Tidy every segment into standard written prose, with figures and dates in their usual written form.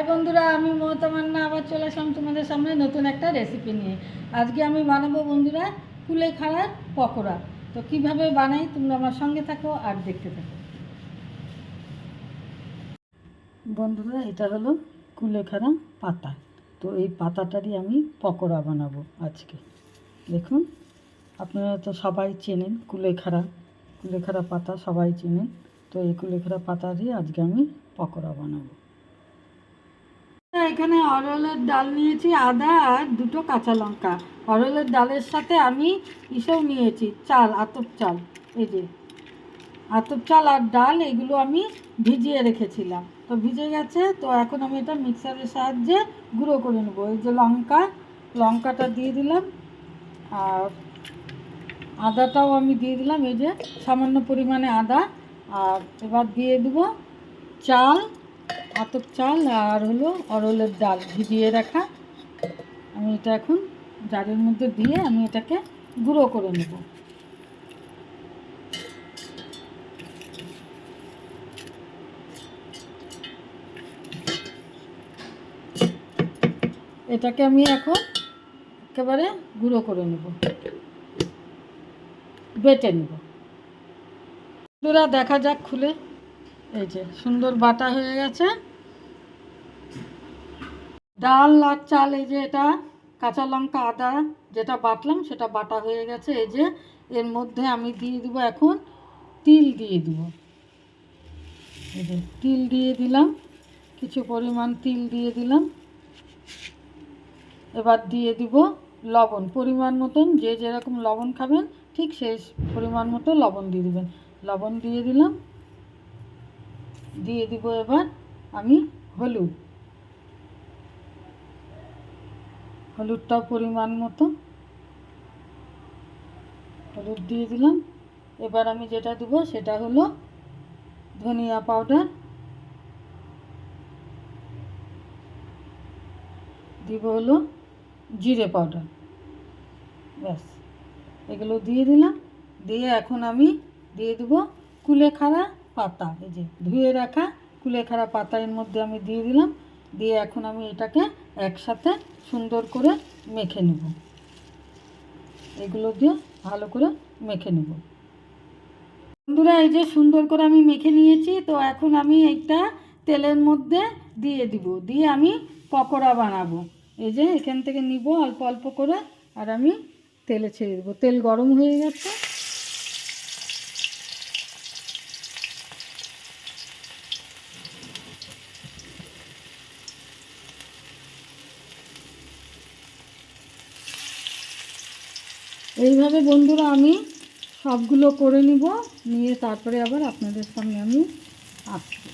বন্ধুরা, আমি মমতা মান্না আবার চলে আসলাম তোমাদের সামনে নতুন একটা রেসিপি নিয়ে। আজকে আমি বানাবো বন্ধুরা কুলেখাড়ার পকোড়া। তো কিভাবে বানাই তোমরা আমার সঙ্গে থাকো আর দেখতে থাকো। বন্ধুরা, এটা হলো কুলেখাড়া পাতা। তো এই পাতাটারই আমি পকোড়া বানাবো আজকে। দেখুন, আপনারা তো সবাই চেনেন কুলেখাড়া পাতা সবাই চেনেন। তো এই কুলেখাড়া পাতা দিয়ে আজকে আমি পকোড়া বানাবো। এখানে অরহরের ডাল নিয়েছি, আদা আর দুটো কাঁচা লঙ্কা। অরহরের ডালের সাথে আমি এসব নিয়েছি চাল, আতপ চাল। এই যে আতপ চাল আর ডাল, এগুলো আমি ভিজিয়ে রেখেছিলাম। তো ভিজে গেছে, তো এখন আমি এটা মিক্সারের সাহায্যে গুঁড়ো করে নেবো। এই যে লঙ্কাটা দিয়ে দিলাম, আর আদাটাও আমি দিয়ে দিলাম। এই যে সামান্য পরিমাণে আদা। আর এবার দিয়ে দেবো চাল, আতপ চাল আর হলো অরহরের ডাল ভিজিয়ে রাখা। আমি এটা এখন জারের মধ্যে দিয়ে আমি এটাকে গুঁড়ো করে নেব। এটাকে আমি এখন একেবারে গুঁড়ো করে নেব, বেটে নেব। বন্ধুরা, দেখা যাক খুলে। এই যে সুন্দর বাটা হয়ে গেছে ডাল আর চাল। এই যে এটা কাঁচা লঙ্কা আদা যেটা বাটলাম সেটা বাটা হয়ে গেছে। এই যে এর মধ্যে আমি দিয়ে দেবো এখন তিল দিয়ে দেব। এই যে তিল দিয়ে দিলাম, কিছু পরিমাণ তিল দিয়ে দিলাম। এবার দিয়ে দিব লবণ পরিমাণ মতন, যে যেরকম লবণ খাবেন ঠিক সেই পরিমাণ মতো লবণ দিয়ে দেবেন। লবণ দিয়ে দিলাম। দিয়ে দিব এবার আমি হলুদটাও পরিমাণ মতো হলুদ দিয়ে দিলাম। এবার আমি যেটা দেবো সেটা হলো ধনিয়া পাউডার, দিব হলো জিরে পাউডার। ব্যাস, এগুলো দিয়ে দিলাম। দিয়ে এখন আমি দিয়ে দেবো কুলেখাড়া পাতা। এই যে ধুয়ে রাখা কুলেখাড়া পাতা এর মধ্যে আমি দিয়ে দিলাম। দিয়ে এখন আমি এটাকে একসাথে সুন্দর করে মেখে নেব। এগুলো দিয়ে ভালো করে মেখে নেব। বন্ধুরা, এই যে সুন্দর করে আমি মেখে নিয়েছি। তো এখন আমি এইটা তেলের মধ্যে দিয়ে দিব, দিয়ে আমি পকোড়া বানাবো। এই যে এখান থেকে নিব অল্প অল্প করে, আর আমি তেলে ছেড়ে দেবো। তেল গরম হয়ে গেছে। এইভাবে বন্ধুরা আমি সবগুলো করে নিব, নিয়ে তারপরে আবার আপনাদের সামনে আমি আসছি।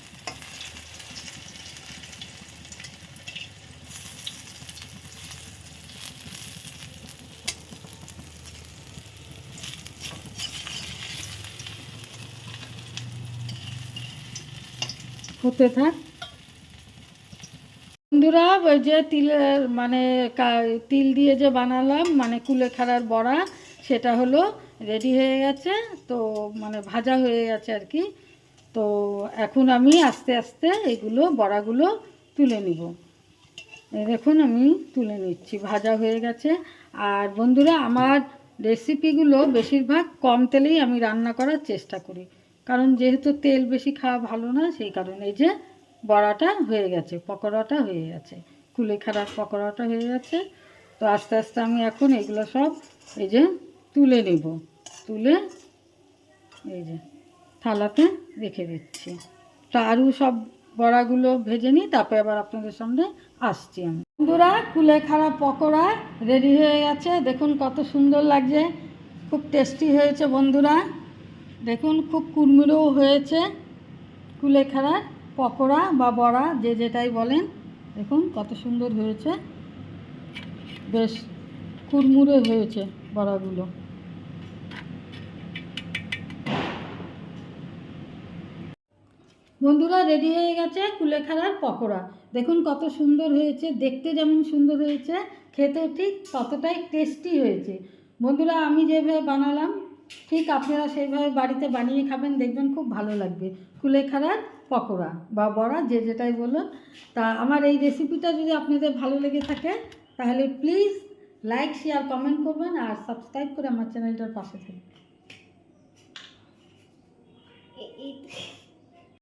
হতে থাক বন্ধুরা। ওই যে তিলের মানে তিল দিয়ে যে বানালাম মানে কুলেখাড়ার বড়া, সেটা হলো রেডি হয়ে গেছে। তো মানে ভাজা হয়ে গেছে আর কি। তো এখন আমি আস্তে আস্তে এগুলো বড়াগুলো তুলে নিব। দেখুন আমি তুলে নিচ্ছি, ভাজা হয়ে গেছে। আর বন্ধুরা, আমার রেসিপিগুলো বেশিরভাগ কম তেলেই আমি রান্না করার চেষ্টা করি, কারণ যেহেতু তেল বেশি খাওয়া ভালো না, সেই কারণে। এই যে বড়াটা হয়ে গেছে, পকোড়াটা হয়ে গেছে, কুলেখাড়ার পকোড়াটা হয়ে গেছে। তো আস্তে আস্তে আমি এখন এগুলো সব এই যে তুলে নেব। তুলে এই যে থালাতে রেখে দিচ্ছি। তো আরও সব বড়াগুলো ভেজে নিই, তারপরে আবার আপনাদের সামনে আসছি আমি। বন্ধুরা, কুলেখাড়া পকোড়া রেডি হয়ে গেছে। দেখুন কত সুন্দর লাগছে, খুব টেস্টি হয়েছে বন্ধুরা। দেখুন খুব কুড়মুড়েও হয়েছে কুলেখাড়ার পকোড়া বা বড়া, যে যেটাই বলেন। দেখুন কত সুন্দর হয়েছে, বেশ কুড়মুড়ে হয়েছে বড়াগুলো। বন্ধুরা, রেডি হয়ে গেছে কুলেখাড়ার পকোড়া। দেখুন কত সুন্দর হয়েছে, দেখতে যেমন সুন্দর হয়েছে, খেতেও ঠিক ততটাই টেস্টি হয়েছে। বন্ধুরা, আমি যেভাবে বানালাম ঠিক আপনারা সেইভাবে বাড়িতে বানিয়ে খাবেন, দেখবেন খুব ভালো লাগবে কুলেখাড়ার পকোড়া বা বড়া, যে যেটাই বলুন। তা আমার এই রেসিপিটা যদি আপনাদের ভালো লেগে থাকে তাহলে প্লিজ লাইক, শেয়ার, কমেন্ট করবেন আর সাবস্ক্রাইব করে আমার চ্যানেলটার পাশে থাকবেন।